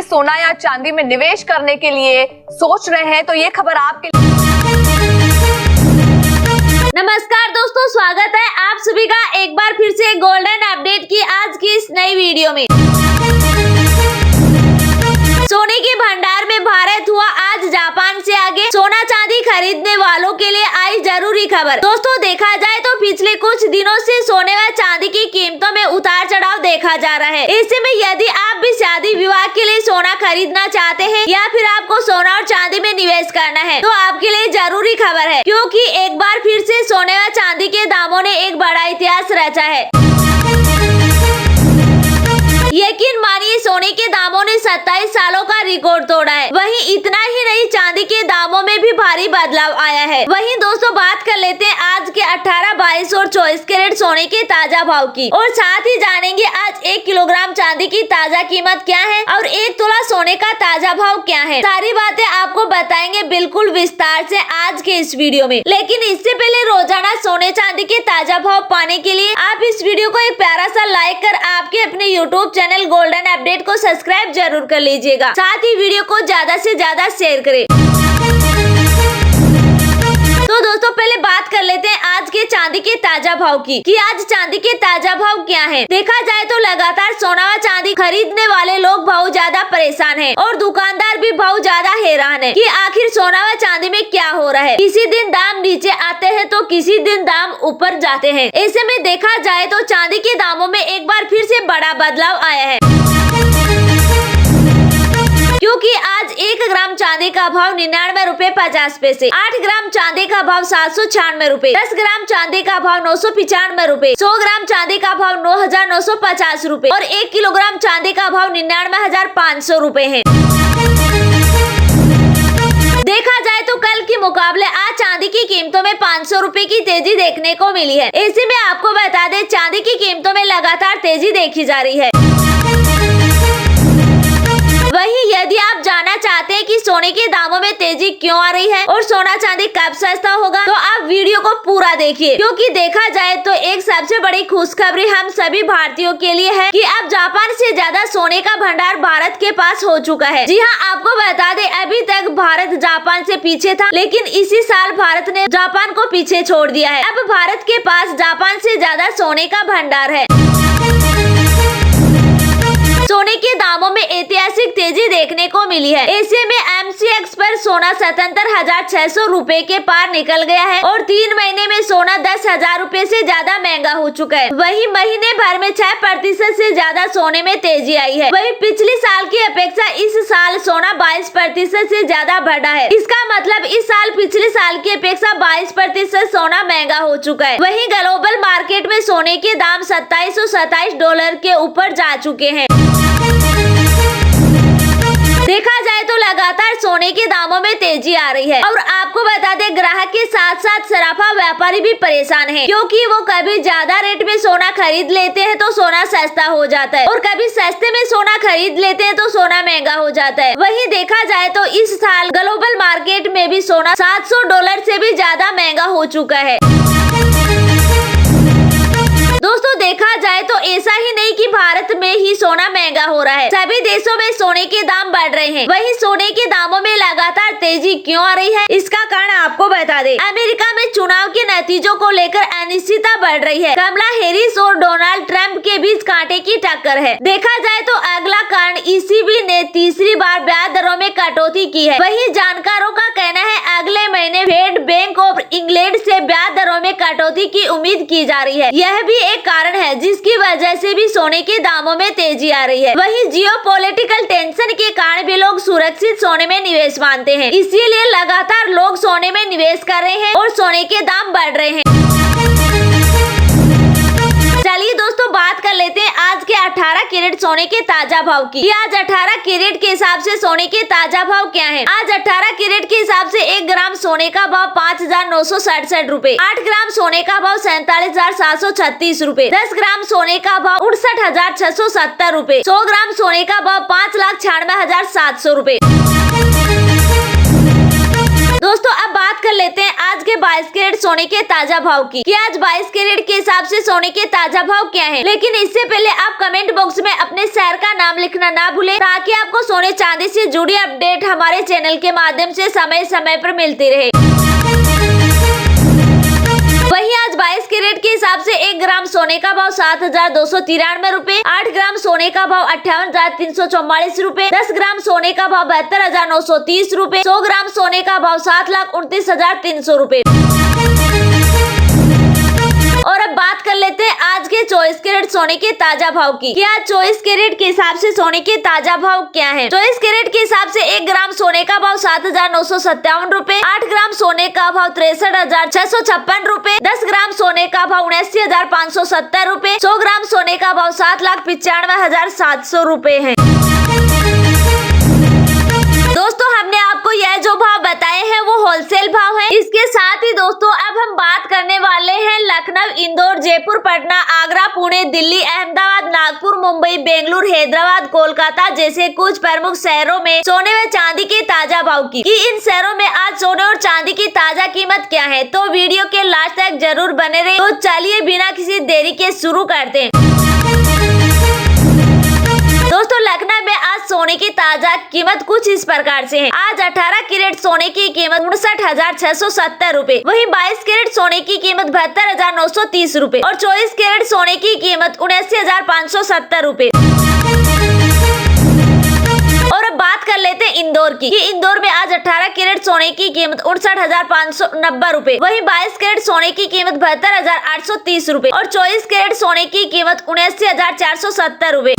भी सोना या चांदी में निवेश करने के लिए सोच रहे हैं तो ये खबर आपके लिए। नमस्कार दोस्तों, स्वागत है आप सभी का एक बार फिर से गोल्डन अपडेट की आज की इस नई वीडियो में। सोने के भंडार में भारत हुआ आज जापान से आगे, सोना चांदी खरीदने वालों के लिए आई जरूरी खबर। दोस्तों देखा जाए तो पिछले कुछ दिनों से सोने व चांदी की कीमतों में उतार चढ़ाव देखा जा रहा है। ऐसे में यदि आप भी शादी विवाह के लिए सोना खरीदना चाहते हैं या फिर आपको सोना और चांदी में निवेश करना है तो आपके लिए जरूरी खबर है, क्योंकि एक बार फिर से सोने व चांदी के दामों ने एक बड़ा इतिहास रचा है। यकीन मानिए सोने के दामों ने 27 सालों का रिकॉर्ड तोड़ा है। वहीं इतना ही नहीं, चांदी के दामों में भी भारी बदलाव आया है। वहीं दोस्तों बात कर लेते हैं आज के 18, 22 और 24 कैरेट सोने के ताजा भाव की, और साथ ही जानेंगे आज 1 किलोग्राम चांदी की ताजा कीमत क्या है और 1 तोला सोने का ताजा भाव क्या है। सारी बातें आपको बताएंगे बिल्कुल विस्तार से आज के इस वीडियो में। लेकिन इससे पहले रोजाना सोने चांदी के ताजा भाव पाने के लिए आप इस वीडियो को एक प्यारा सा लाइक कर आपके अपने यूट्यूब चैनल गोल्डन अपडेट को सब्सक्राइब जरूर कर लीजिएगा। साथ ही वीडियो को ज्यादा से ज्यादा शेयर करें। तो दोस्तों पहले बात कर लेते हैं आज के चांदी के ताजा भाव की कि आज चांदी के ताजा भाव क्या है। देखा जाए तो लगातार सोना व चांदी खरीदने वाले लोग बहुत ज्यादा परेशान हैं और दुकानदार भी बहुत ज्यादा हैरान है कि आखिर सोना व चांदी में क्या हो रहा है। किसी दिन दाम नीचे आते हैं तो किसी दिन दाम ऊपर जाते हैं। ऐसे में देखा जाए तो चांदी के दामों में एक बार फिर से बड़ा बदलाव आया है, क्योंकि आज 1 ग्राम चांदी का भाव 99 रुपए 50 पैसे, 8 ग्राम चांदी का भाव 796 रुपए, 10 ग्राम चांदी का भाव 995 रुपए, 100 ग्राम चांदी का भाव 9,950 रुपए और 1 किलोग्राम चांदी का भाव 99,500 रुपए है। देखा जाए तो कल के मुकाबले आज चांदी की कीमतों में 500 रुपए की तेजी देखने को मिली है। ऐसे में आपको बता दें चांदी की कीमतों में लगातार तेजी देखी जा रही है। वहीं यदि आप जानना चाहते हैं कि सोने के दामों में तेजी क्यों आ रही है और सोना चांदी कब सस्ता होगा तो आप वीडियो को पूरा देखिए, क्योंकि देखा जाए तो एक सबसे बड़ी खुशखबरी हम सभी भारतीयों के लिए है कि अब जापान से ज्यादा सोने का भंडार भारत के पास हो चुका है। जी हाँ, आपको बता दें अभी तक भारत जापान से पीछे था, लेकिन इसी साल भारत ने जापान को पीछे छोड़ दिया है। अब भारत के पास जापान से ज्यादा सोने का भंडार है। सोने के दामों में ऐतिहासिक तेजी देखने को मिली है। ऐसे में MCX पर सोना 77,600 रुपए के पार निकल गया है और 3 महीने में सोना 10,000 रुपए से ज्यादा महंगा हो चुका है। वही महीने भर में 6% से ज्यादा सोने में तेजी आई है। वही पिछले साल की अपेक्षा इस साल सोना 22% से ज्यादा बढ़ा है। इसका मतलब इस साल पिछले साल की अपेक्षा 22% सोना महंगा हो चुका है। वही ग्लोबल मार्केट में सोने के दाम $2727 के ऊपर जा चुके हैं। देखा जाए तो लगातार सोने के दामों में तेजी आ रही है और आपको बता दें ग्राहक के साथ साथ सराफा व्यापारी भी परेशान हैं, क्योंकि वो कभी ज्यादा रेट में सोना खरीद लेते हैं तो सोना सस्ता हो जाता है और कभी सस्ते में सोना खरीद लेते हैं तो सोना महंगा हो जाता है। वहीं देखा जाए तो इस साल ग्लोबल मार्केट में भी सोना $700 से भी ज्यादा महंगा हो चुका है। दोस्तों देखा जाए तो ऐसा ही नहीं कि भारत में ही सोना महंगा हो रहा है, सभी देशों में सोने के दाम बढ़ रहे हैं। वहीं सोने के दामों में लगातार तेजी क्यों आ रही है, इसका कारण आपको बता दें अमेरिका में चुनाव के नतीजों को लेकर अनिश्चितता बढ़ रही है। कमला हैरिस और डोनाल्ड ट्रंप के बीच कांटे की टक्कर है। देखा जाए तो अगला कारण ECB ने तीसरी बार ब्याज दरों में कटौती की है। वहीं जानकारों का कहना है अगले महीने फेड बैंक ऑफ इंग्लैंड से ब्याज दरों में कटौती की उम्मीद की जा रही है। यह भी एक कारण है जिसकी वजह से भी सोने के दामों में तेजी आ रही है। वहीं जियोपॉलिटिकल टेंशन के कारण भी लोग सुरक्षित सोने में निवेश मानते हैं, इसीलिए लगातार लोग सोने में निवेश कर रहे हैं और सोने के दाम बढ़ रहे हैं। चलिए दोस्तों बात कर लेते हैं आज के 18 कैरेट सोने के ताजा भाव की। आज 18 कैरेट के हिसाब से सोने के ताजा भाव क्या है। आज 18 कैरेट के हिसाब से 1 ग्राम सोने का भाव 5,967 रुपए, 8 ग्राम सोने का भाव 47,736 रुपए, 10 ग्राम सोने का भाव 59,670 रुपए, 100 ग्राम सोने का भाव 5,96,700 रुपए। दोस्तों अब बात कर लेते हैं आज के 22 कैरेट सोने के ताजा भाव की कि आज 22 कैरेट के हिसाब से सोने के ताजा भाव क्या है। लेकिन इससे पहले आप कमेंट बॉक्स में अपने शहर का नाम लिखना ना भूलें ताकि आपको सोने चांदी से जुड़ी अपडेट हमारे चैनल के माध्यम से समय समय पर मिलती रहे। वहीं आज 22 कैरेट के हिसाब से 1 ग्राम सोने का भाव 7,293 रूपए, 8 ग्राम सोने का भाव 58,344 रूपए, 10 ग्राम सोने का भाव 72,930 रूपए, 100 ग्राम सोने का भाव 7,29,300 रूपए। और अब बात कर लेते हैं आज के 24 कैरेट सोने के ताजा भाव की कि आज 24 कैरेट के हिसाब से सोने के ताजा भाव क्या है। 24 कैरेट के हिसाब से 1 ग्राम सोने का भाव 7,957 रूपए, 8 ग्राम सोने का भाव 63,656 रूपए, 10 ग्राम सोने का भाव 79,570 रूपए, 100 ग्राम सोने का भाव 7,95,700 रूपए है। दोस्तों हमने आपको यह जो भाव बताए हैं वो होलसेल भाव है। इसके साथ ही दोस्तों अब हम बात करने वाले हैं लखनऊ, इंदौर, जयपुर, पटना, आगरा, पुणे, दिल्ली, अहमदाबाद, नागपुर, मुंबई, बेंगलुरु, हैदराबाद, कोलकाता जैसे कुछ प्रमुख शहरों में सोने व चांदी के ताजा भाव की कि इन शहरों में आज सोने और चांदी की ताजा कीमत क्या है। तो वीडियो के लास्ट तक जरूर बने रहे। तो चलिए बिना किसी देरी के शुरू करते हैं। दोस्तों लखनऊ में आज सोने की ताजा कीमत कुछ इस प्रकार से है। आज 18 कैरेट सोने की कीमत 59,670 रूपए, वहीं 22 कैरेट सोने की कीमत 72,930 रूपए और 24 कैरेट सोने की कीमत 79,570 रूपए। और अब बात कर लेते हैं इंदौर की कि इंदौर में आज 18 कैरेट सोने की कीमत 59,590 रूपए, वहीं 22 कैरेट सोने की कीमत 72,830 रूपए और 24 कैरेट सोने की कीमत 79,470 रूपए।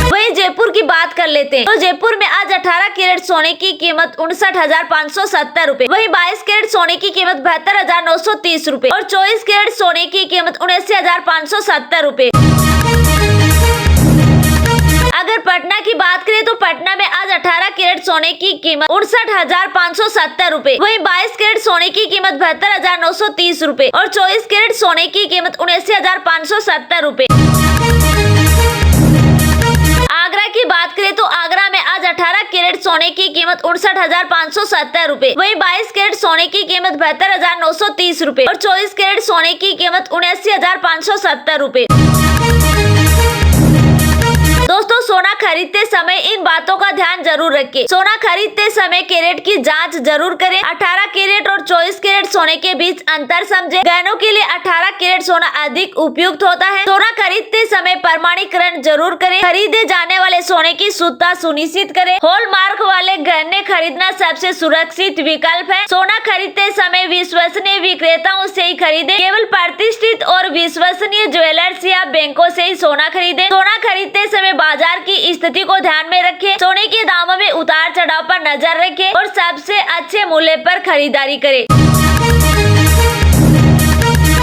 वहीं जयपुर की बात कर लेते हैं तो जयपुर में आज 18 कैरेट सोने की कीमत 59,570 रूपए, वहीं 22 कैरेट सोने की कीमत 72,930 रूपए और 24 कैरेट सोने की कीमत 79,570 रूपए। अगर पटना की बात करें तो पटना में आज 18 कैरेट सोने की कीमत 59,570 रूपए, वहीं 22 कैरेट सोने की कीमत 72,930 रूपए और 24 कैरेट सोने की कीमत 79,570 रूपए। आगरा की बात करें तो आगरा में आज 18 कैरेट सोने की कीमत 59,570 रूपए, वहीं 22 कैरेट सोने की कीमत 72,930 रूपए और 24 कैरेट सोने की कीमत 79,570 रूपए। दोस्तों सोना खरीदते समय इन बातों का ध्यान जरूर रखें। सोना खरीदते समय कैरेट की जांच जरूर करें। 18 कैरेट और 24 कैरेट सोने के बीच अंतर समझें। गहनों के लिए 18 कैरेट सोना अधिक उपयुक्त होता है। सोना खरीदते समय प्रमाणीकरण जरूर करें। खरीदे जाने वाले सोने की शुद्धता सुनिश्चित करें। हॉलमार्क वाले गहने खरीदना सबसे सुरक्षित विकल्प है। सोना खरीदते समय विश्वसनीय विक्रेताओं से ही खरीदे। केवल प्रतिष्ठित और विश्वसनीय ज्वेलर्स या बैंकों से ही सोना खरीदे। सोना खरीदते समय बाजार की स्थिति को ध्यान में रखें। सोने के दामों में उतार चढ़ाव पर नजर रखें और सबसे अच्छे मूल्य पर खरीदारी करें।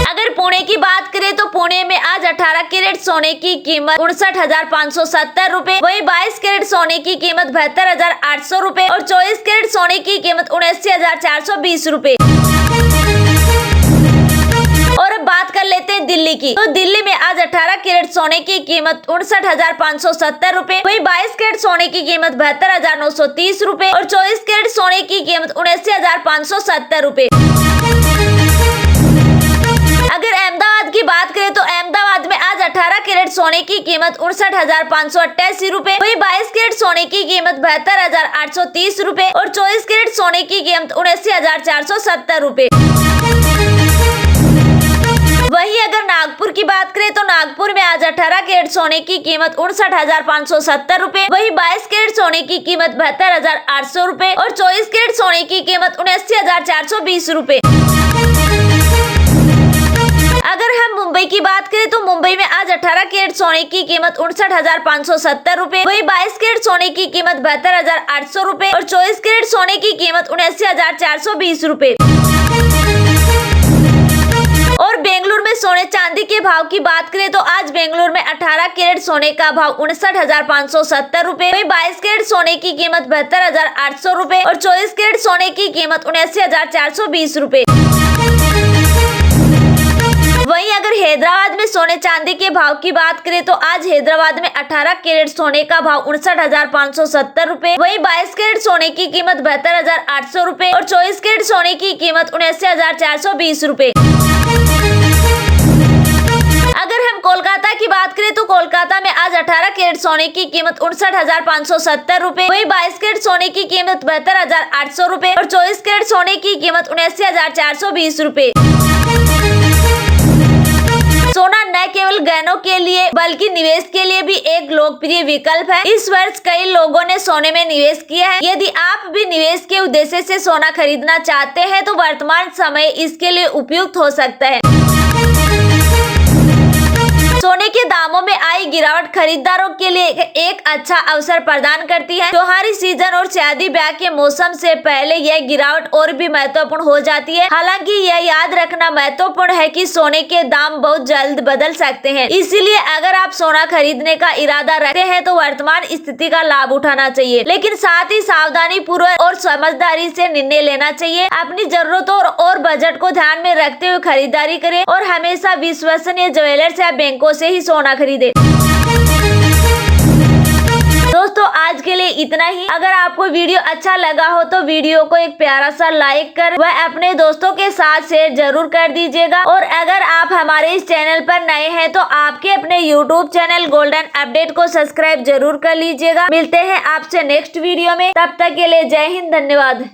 अगर पुणे की बात करें तो पुणे में आज 18 कैरेट सोने की कीमत 59,570 रूपए, वहीं 22 कैरेट सोने की कीमत 72,800 रूपए और 24 कैरेट सोने की कीमत 79,420 रूपए। और अब बात कर लेते हैं दिल्ली की तो दिल्ली में आज 18 कैरेट सोने की कीमत 59,570 रूपए, वहीं 22 कैरेट सोने की कीमत 72,930 रूपए और 24 कैरेट सोने की कीमत 79,570 रूपए। अगर अहमदाबाद की बात करें तो अहमदाबाद में आज 18 कैरेट सोने की कीमत 59,588 रूपए, वहीं 22 कैरेट सोने की कीमत 72,830 रूपए और 24 कैरेट सोने की कीमत 79,470 रूपए। वहीं अगर नागपुर की बात करें तो नागपुर में आज 18 कैरेट सोने की कीमत 59,570 रूपए, वहीं 22 कैरेट सोने की कीमत 72,800 रूपए और 24 कैरेट सोने की कीमत 79,420 रूपए। अगर हम मुंबई की बात करें तो मुंबई में आज 18 कैरेट सोने की कीमत 59,570 रूपए, वहीं 22 कैरेट सोने की कीमत 72,800 रूपए और 24 कैरेट सोने की कीमत 79,420 रूपए। और बेंगलुरु में सोने चांदी के भाव की बात करें तो आज बेंगलुरु में 18 कैरेट सोने का भाव 59,570 रूपए, वहीं 22 कैरेट सोने की कीमत 72,800 रूपए और 24 कैरेट सोने की कीमत 79,420 रूपए। वहीं अगर हैदराबाद में सोने चांदी के भाव की बात करें तो आज हैदराबाद में 18 कैरेट सोने का भाव 59,570 रूपए, वही 22 कैरेट सोने की कीमत 72,800 रूपए और 24 कैरेट सोने की कीमत 79,420 रूपए। अगर हम कोलकाता की बात करें तो कोलकाता में आज 18 कैरेट सोने की कीमत 59,570 रूपए, वही 22 कैरेट सोने की कीमत 72,800 रूपए और 24 कैरेट सोने की कीमत 79,420 रूपए। सोना न केवल गहनों के लिए बल्कि निवेश के लिए भी एक लोकप्रिय विकल्प है। इस वर्ष कई लोगों ने सोने में निवेश किया है। यदि आप भी निवेश के उद्देश्य से सोना खरीदना चाहते हैं तो वर्तमान समय इसके लिए उपयुक्त हो सकता है। सोने के दामों में आई गिरावट खरीदारों के लिए एक अच्छा अवसर प्रदान करती है। त्योहारी सीजन और शादी ब्याह के मौसम से पहले यह गिरावट और भी महत्वपूर्ण हो जाती है। हालांकि यह याद रखना महत्वपूर्ण है कि सोने के दाम बहुत जल्द बदल सकते हैं, इसलिए अगर आप सोना खरीदने का इरादा रखते हैं तो वर्तमान स्थिति का लाभ उठाना चाहिए, लेकिन साथ ही सावधानी पूर्वक और समझदारी से निर्णय लेना चाहिए। अपनी जरूरतों और बजट को ध्यान में रखते हुए खरीदारी करें और हमेशा विश्वसनीय ज्वेलर्स या बैंकों से ही सोना खरीदे। दोस्तों आज के लिए इतना ही। अगर आपको वीडियो अच्छा लगा हो तो वीडियो को एक प्यारा सा लाइक कर वह अपने दोस्तों के साथ शेयर जरूर कर दीजिएगा। और अगर आप हमारे इस चैनल पर नए हैं तो आपके अपने YouTube चैनल गोल्डन अपडेट को सब्सक्राइब जरूर कर लीजिएगा। मिलते हैं आपसे नेक्स्ट वीडियो में, तब तक के लिए जय हिंद, धन्यवाद।